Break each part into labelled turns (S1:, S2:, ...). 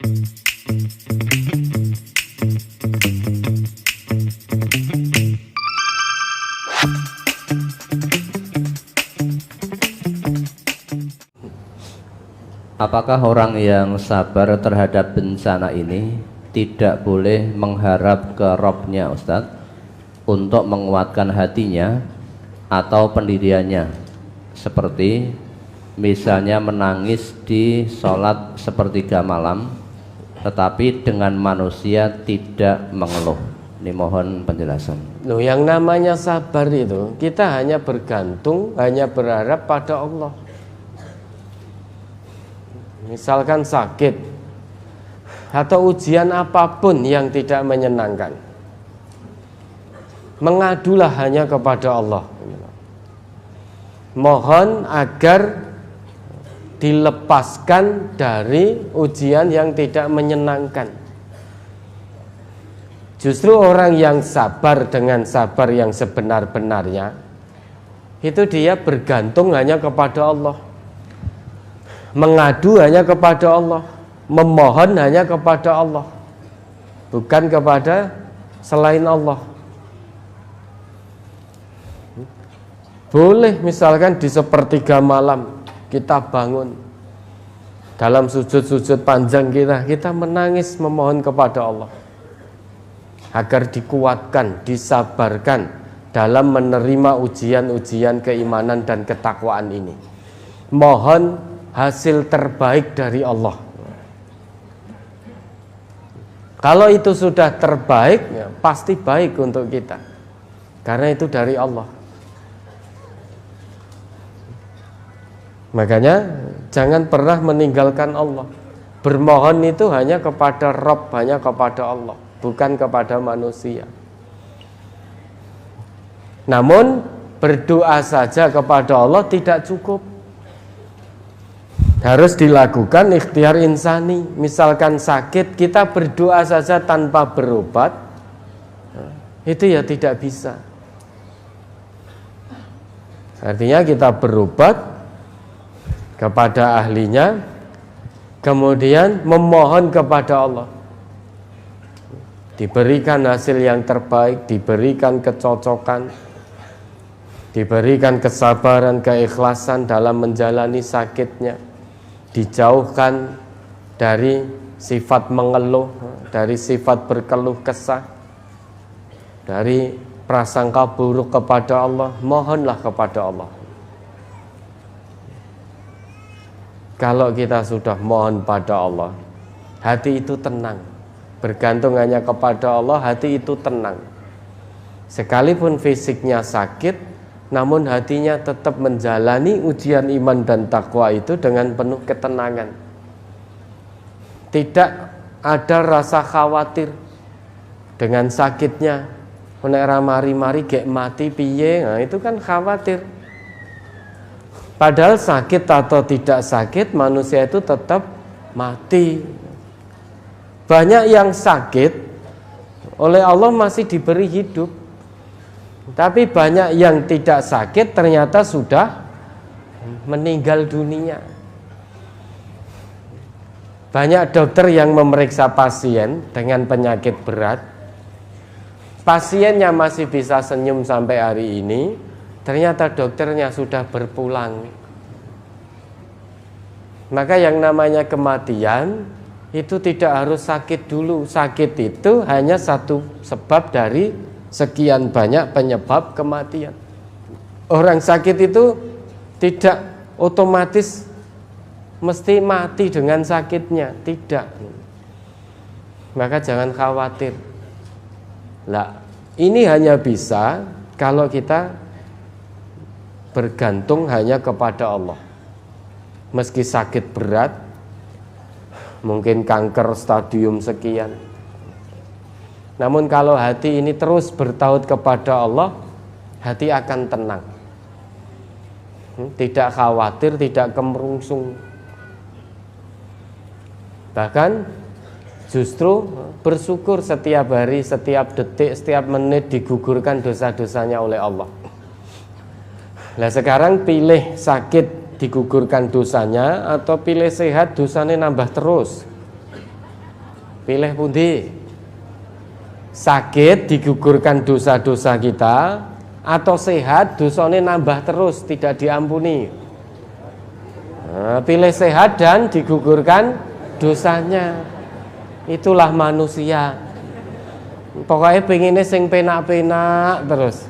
S1: Apakah orang yang sabar terhadap bencana ini tidak boleh mengharap ke Robnya, Ustadz, untuk menguatkan hatinya atau pendiriannya, seperti misalnya menangis di sholat sepertiga malam tetapi dengan manusia tidak mengeluh? Ini mohon penjelasan.
S2: Loh, yang namanya sabar itu kita hanya bergantung, hanya berharap pada Allah. Misalkan sakit atau ujian apapun yang tidak menyenangkan, mengadulah hanya kepada Allah. Mohon agar dilepaskan dari ujian yang tidak menyenangkan. Justru orang yang sabar dengan sabar yang sebenar-benarnya, itu dia bergantung hanya kepada Allah, mengadu hanya kepada Allah, memohon hanya kepada Allah, bukan kepada selain Allah. Boleh misalkan di sepertiga malam kita bangun, dalam sujud-sujud panjang kita menangis memohon kepada Allah agar dikuatkan, disabarkan dalam menerima ujian-ujian keimanan dan ketakwaan ini. Mohon hasil terbaik dari Allah. Kalau itu sudah terbaik, ya, pasti baik untuk kita, karena itu dari Allah. Makanya jangan pernah meninggalkan Allah. Bermohon itu hanya kepada Rabb, hanya kepada Allah, bukan kepada manusia. Namun berdoa saja kepada Allah tidak cukup, harus dilakukan ikhtiar insani. Misalkan sakit, kita berdoa saja tanpa berobat, itu ya tidak bisa. Artinya kita berobat kepada ahlinya, kemudian memohon kepada Allah, diberikan hasil yang terbaik, diberikan kecocokan, diberikan kesabaran, keikhlasan dalam menjalani sakitnya, dijauhkan dari sifat mengeluh, dari sifat berkeluh kesah, dari prasangka buruk kepada Allah. Mohonlah kepada Allah. Kalau kita sudah mohon pada Allah, hati itu tenang. Bergantung hanya kepada Allah, hati itu tenang. Sekalipun fisiknya sakit, namun hatinya tetap menjalani ujian iman dan takwa itu dengan penuh ketenangan. Tidak ada rasa khawatir dengan sakitnya. Nek mari-mari gek mati piye, nah itu kan khawatir. Padahal sakit atau tidak sakit, manusia itu tetap mati. Banyak yang sakit oleh Allah masih diberi hidup, tapi banyak yang tidak sakit ternyata sudah meninggal dunia. Banyak dokter yang memeriksa pasien dengan penyakit berat, pasiennya masih bisa senyum sampai hari ini, ternyata dokternya sudah berpulang. Maka yang namanya kematian itu tidak harus sakit dulu. Sakit itu hanya satu sebab dari sekian banyak penyebab kematian. Orang sakit itu tidak otomatis mesti mati dengan sakitnya, tidak. Maka jangan khawatir. Lah, ini hanya bisa kalau kita bergantung hanya kepada Allah. Meski sakit berat, mungkin kanker stadium sekian, namun kalau hati ini terus bertaut kepada Allah, hati akan tenang, tidak khawatir, tidak kemerungsung. Bahkan justru bersyukur setiap hari, setiap detik, setiap menit digugurkan dosa-dosanya oleh Allah. Nah sekarang pilih sakit digugurkan dosanya, atau pilih sehat dosanya nambah terus. Pilih pundi? Sakit digugurkan dosa-dosa kita, atau sehat dosanya nambah terus tidak diampuni? Nah, pilih sehat dan digugurkan dosanya. Itulah manusia. Pokoknya pengennya sing penak-penak terus.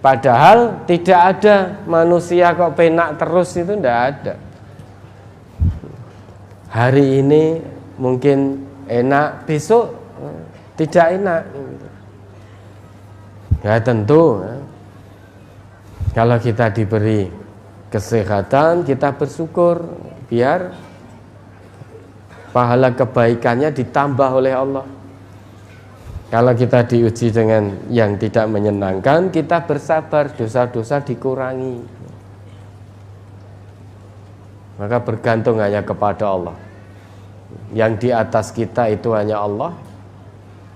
S2: Padahal tidak ada manusia kok penak terus, itu tidak ada. Hari ini mungkin enak, besok tidak enak. Ya tentu, kalau kita diberi kesehatan, kita bersyukur biar pahala kebaikannya ditambah oleh Allah. Kalau kita diuji dengan yang tidak menyenangkan, kita bersabar, dosa-dosa dikurangi. Maka bergantung hanya kepada Allah. Yang di atas kita itu hanya Allah,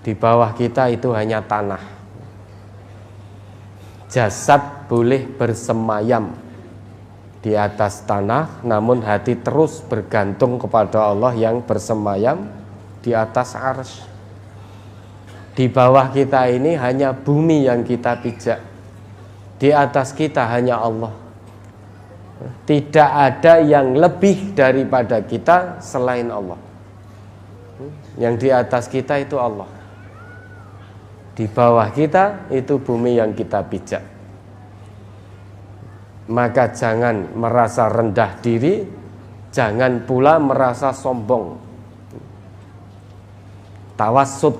S2: di bawah kita itu hanya tanah. Jasad boleh bersemayam di atas tanah, namun hati terus bergantung kepada Allah yang bersemayam di atas arsy. Di bawah kita ini hanya bumi yang kita pijak, di atas kita hanya Allah. Tidak ada yang lebih daripada kita selain Allah. Yang di atas kita itu Allah, di bawah kita itu bumi yang kita pijak. Maka jangan merasa rendah diri, jangan pula merasa sombong. Tawassut,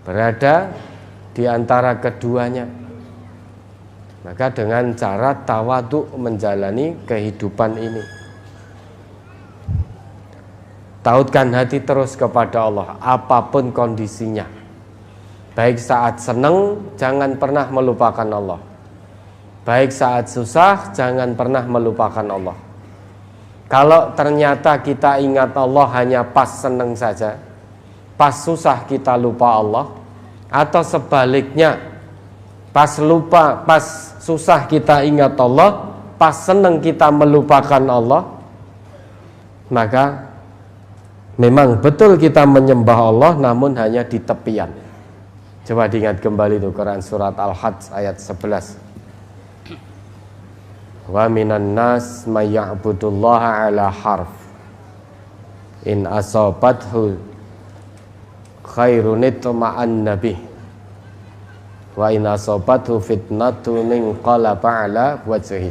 S2: berada di antara keduanya. Maka dengan cara tawadhu menjalani kehidupan ini. Tautkan hati terus kepada Allah apapun kondisinya. Baik saat senang, jangan pernah melupakan Allah. Baik saat susah, jangan pernah melupakan Allah. Kalau ternyata kita ingat Allah hanya pas senang saja, pas susah kita lupa Allah, atau sebaliknya, pas susah kita ingat Allah, pas senang kita melupakan Allah, maka memang betul kita menyembah Allah, namun hanya di tepian. Coba diingat kembali itu Quran surat Al-Hajj ayat 11. Wa minan nas may ya'budullaha ala harf in asabathu khairun itma'anna bih wa in asabathu fitnatun inqalaba ala wajhi.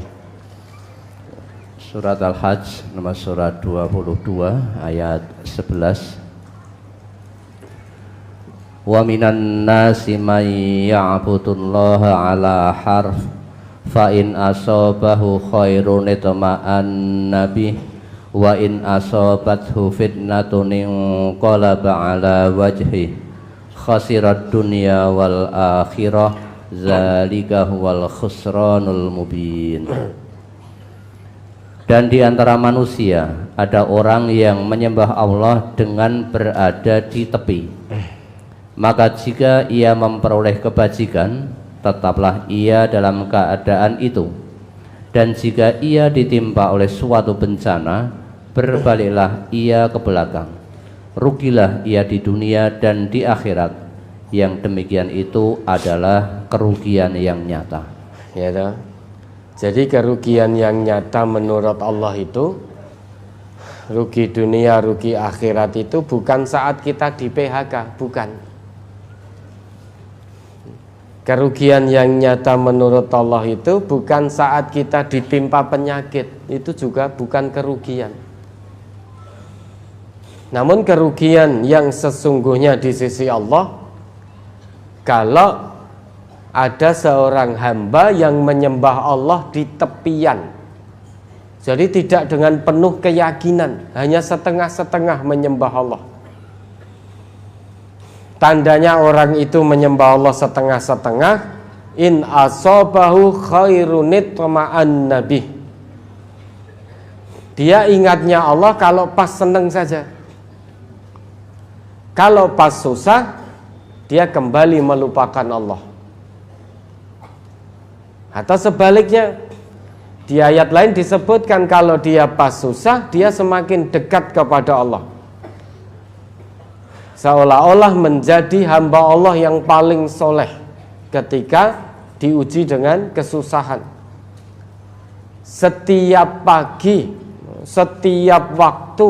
S1: Surat Al-Hajj nomor surat 22 ayat 11. Wa minan nasi may ya'budullaha ala harf fa in asabahu khairun itma'anna bih wa in asabathu fitnatun inqalaba ala wajhi khasirat dunya wal akhirah zalika huwal khusranul mubin. Dan di antara manusia ada orang yang menyembah Allah dengan berada di tepi. Maka jika ia memperoleh kebajikan, tetaplah ia dalam keadaan itu. Dan jika ia ditimpa oleh suatu bencana, berbaliklah ia ke belakang. Rugilah ia di dunia dan di akhirat. Yang demikian itu adalah kerugian yang nyata.
S2: Ya toh? Jadi kerugian yang nyata menurut Allah itu, rugi dunia, rugi akhirat itu bukan saat kita di PHK, bukan. Kerugian yang nyata menurut Allah itu bukan saat kita ditimpa penyakit, itu juga bukan kerugian. Namun kerugian yang sesungguhnya di sisi Allah, kalau ada seorang hamba yang menyembah Allah di tepian. Jadi tidak dengan penuh keyakinan, hanya setengah-setengah menyembah Allah. Tandanya orang itu menyembah Allah setengah-setengah, in asabahu khairun itma'anna bih. Dia ingatnya Allah kalau pas senang saja. Kalau pas susah, dia kembali melupakan Allah. Atau sebaliknya, Di ayat lain disebutkan kalau dia pas susah, dia semakin dekat kepada Allah. Seolah-olah menjadi hamba Allah yang paling soleh ketika diuji dengan kesusahan. Setiap pagi, setiap waktu,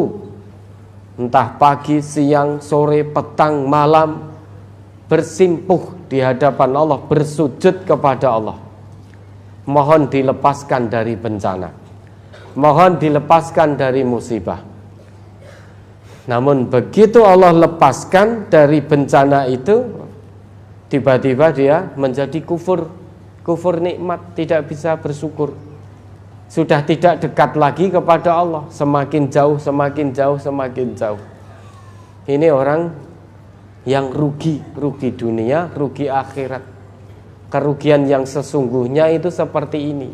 S2: entah pagi, siang, sore, petang, malam, bersimpuh di hadapan Allah, bersujud kepada Allah. Mohon dilepaskan dari bencana, mohon dilepaskan dari musibah. Namun begitu Allah lepaskan dari bencana itu, tiba-tiba dia menjadi kufur nikmat, tidak bisa bersyukur. Sudah tidak dekat lagi kepada Allah, semakin jauh, semakin jauh, semakin jauh. Ini orang yang rugi dunia, rugi akhirat. Kerugian yang sesungguhnya itu seperti ini.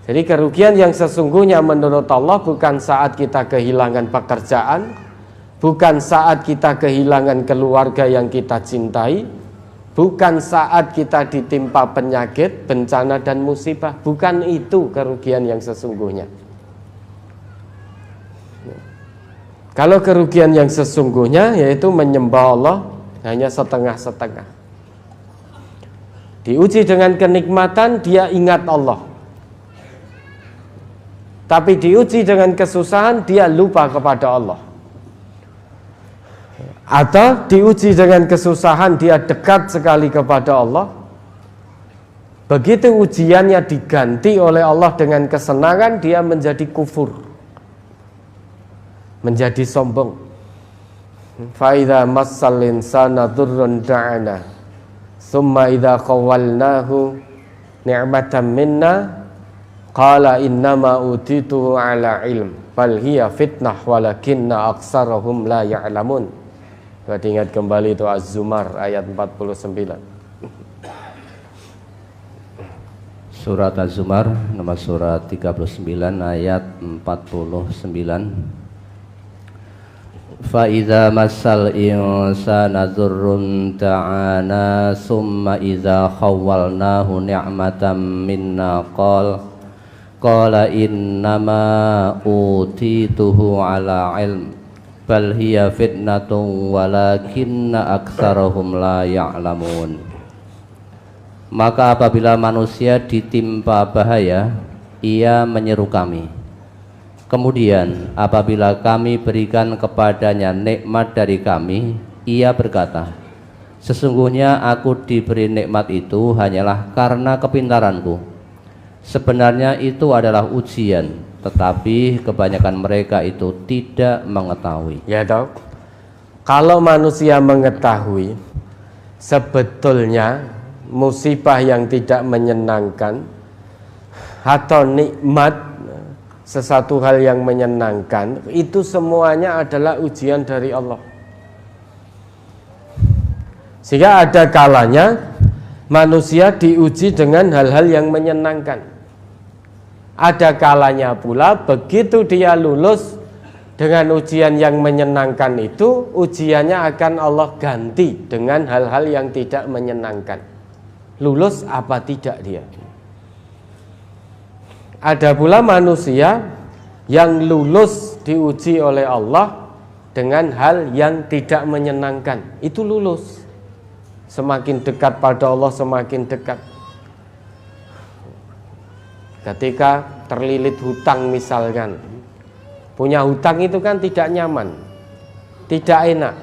S2: Jadi kerugian yang sesungguhnya menurut Allah bukan saat kita kehilangan pekerjaan, bukan saat kita kehilangan keluarga yang kita cintai, bukan saat kita ditimpa penyakit, bencana dan musibah. Bukan itu kerugian yang sesungguhnya. Kalau kerugian yang sesungguhnya yaitu menyembah Allah hanya setengah-setengah. Diuji dengan kenikmatan, dia ingat Allah. Tapi diuji dengan kesusahan, dia lupa kepada Allah. Atau diuji dengan kesusahan, dia dekat sekali kepada Allah. Begitu ujiannya diganti oleh Allah dengan kesenangan, dia menjadi kufur, menjadi sombong. Fa idza massal insana dzurrun da'ana summa idza khawalnahu ni'matan minna qala innama utituhu ala ilm bal hiya fitnah walakinna aktsarahum la ya'lamun. Ingat kembali itu Az-Zumar ayat 49.
S1: Surat Az-Zumar nomor surat 39 ayat 49. Fa idza massal insana dzurrun ta'ana summa idza khawwalnahu ni'matan minna qala innama utituhu ala ilm bal hiya fitnatun walakinna aktsarahum la ya'lamun. Maka apabila manusia ditimpa bahaya, ia menyeru kami. Kemudian apabila kami berikan kepadanya nikmat dari kami, ia berkata, sesungguhnya aku diberi nikmat itu hanyalah karena kepintaranku. Sebenarnya itu adalah ujian, tetapi kebanyakan mereka itu tidak mengetahui.
S2: Ya dok, kalau manusia mengetahui sebetulnya musibah yang tidak menyenangkan atau nikmat sesuatu hal yang menyenangkan, itu semuanya adalah ujian dari Allah. Sehingga ada kalanya manusia diuji dengan hal-hal yang menyenangkan. Ada kalanya pula begitu dia lulus dengan ujian yang menyenangkan itu, ujiannya akan Allah ganti dengan hal-hal yang tidak menyenangkan. Lulus apa tidak dia? Ada pula manusia yang lulus diuji oleh Allah dengan hal yang tidak menyenangkan. Itu lulus. Semakin dekat pada Allah, semakin dekat. Ketika terlilit hutang misalkan, punya hutang itu kan tidak nyaman, tidak enak.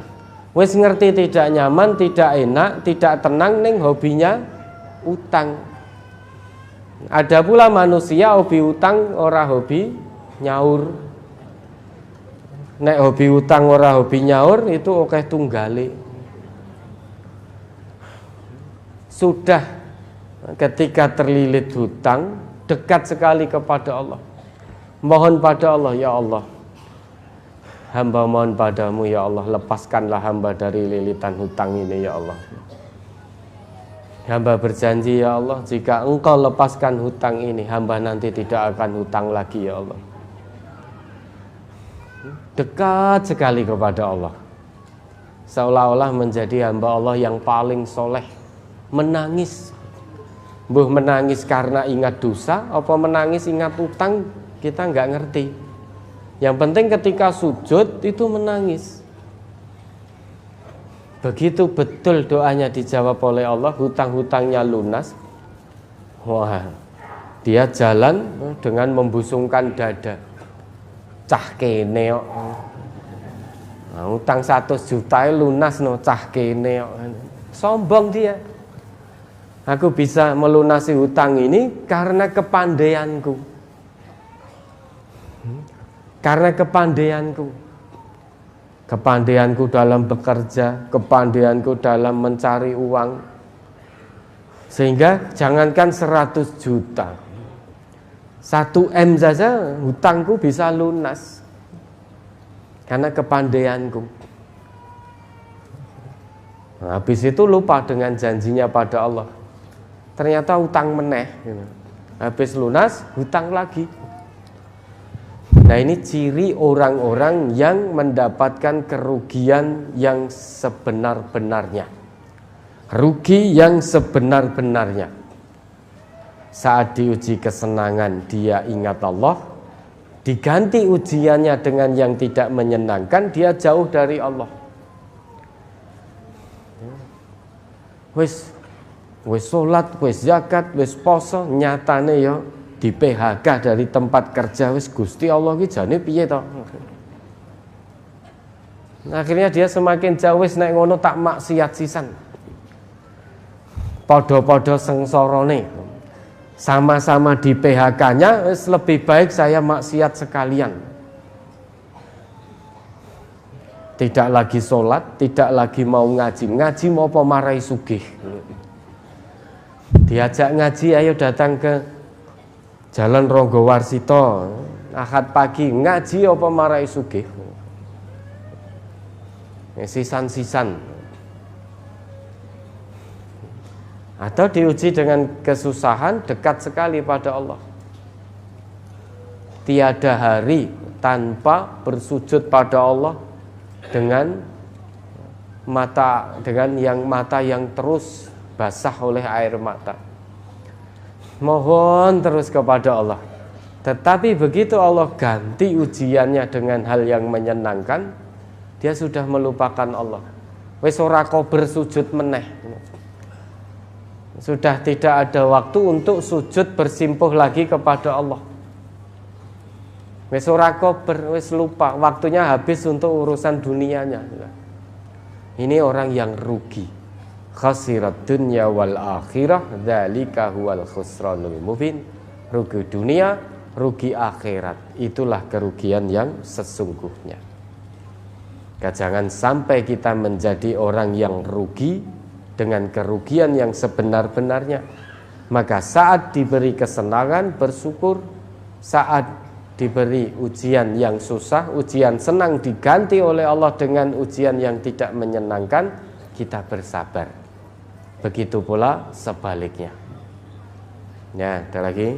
S2: Wes ngerti tidak nyaman, tidak enak, tidak tenang, ning hobinya utang. Ada pula manusia hobi utang, ora hobi nyaur. Nek hobi utang ora hobi nyaur itu oke tunggale. Sudah ketika terlilit hutang, dekat sekali kepada Allah. Mohon pada Allah, ya Allah, hamba mohon padamu ya Allah, lepaskanlah hamba dari lilitan hutang ini ya Allah. Hamba berjanji ya Allah, jika engkau lepaskan hutang ini, hamba nanti tidak akan hutang lagi ya Allah. Dekat sekali kepada Allah, seolah-olah menjadi hamba Allah yang paling soleh. Menangis Mbuh menangis karena ingat dosa, apa menangis ingat utang, kita nggak ngerti. Yang penting ketika sujud itu menangis. Begitu betul doanya dijawab oleh Allah, hutang-hutangnya lunas. Wah, dia jalan dengan membusungkan dada. Cah kene kok. Nah, utang 100 juta lunas no cah kene kok. Sombong dia. Aku bisa melunasi hutang ini karena kepandaianku. Karena kepandaianku. Kepandaianku dalam bekerja, kepandaianku dalam mencari uang. Sehingga jangankan 100 juta, 1 M saja hutangku bisa lunas. Karena kepandaianku. Nah, habis itu lupa dengan janjinya pada Allah. Ternyata hutang meneh. Habis lunas, hutang lagi. Nah, ini ciri orang-orang yang mendapatkan kerugian yang sebenar-benarnya. Rugi yang sebenar-benarnya. Saat diuji kesenangan dia ingat Allah, diganti ujiannya dengan yang tidak menyenangkan, dia jauh dari Allah. Wis sholat, wis zakat, wis poso, nyatane ya di PHK dari tempat kerja, wis Gusti Allah ki jane piye to? Akhirnya dia semakin jauh, wis nek ngono tak maksiat sisan. Padha-padha sengsarane. Sama-sama di PHK-nya, wis lebih baik saya maksiat sekalian. Tidak lagi sholat, tidak lagi mau ngaji. Ngaji mau pemarai sugih. Diajak ngaji, ayo datang ke Jalan Ronggowarsito, Ahad pagi, ngaji apa marai sugih. Sisan-sisan. Atau diuji dengan kesusahan, dekat sekali pada Allah. Tiada hari tanpa bersujud pada Allah dengan mata yang terus basah oleh air mata. Mohon terus kepada Allah. Tetapi begitu Allah ganti ujiannya dengan hal yang menyenangkan, dia sudah melupakan Allah. Wis ora kober sujud meneh. Sudah tidak ada waktu untuk sujud bersimpuh lagi kepada Allah. Wis ora kober, wis lupa, waktunya habis untuk urusan dunianya. Ini orang yang rugi. Khasirat dunya wal akhirah, dzalika huwal khusranul mubin. Rugi dunia, rugi akhirat, itulah kerugian yang sesungguhnya. Jangan sampai kita menjadi orang yang rugi dengan kerugian yang sebenar-benarnya. Maka saat diberi kesenangan bersyukur, saat diberi ujian yang susah, ujian senang diganti oleh Allah dengan ujian yang tidak menyenangkan, kita bersabar. Begitu pula sebaliknya. Ya, ada lagi.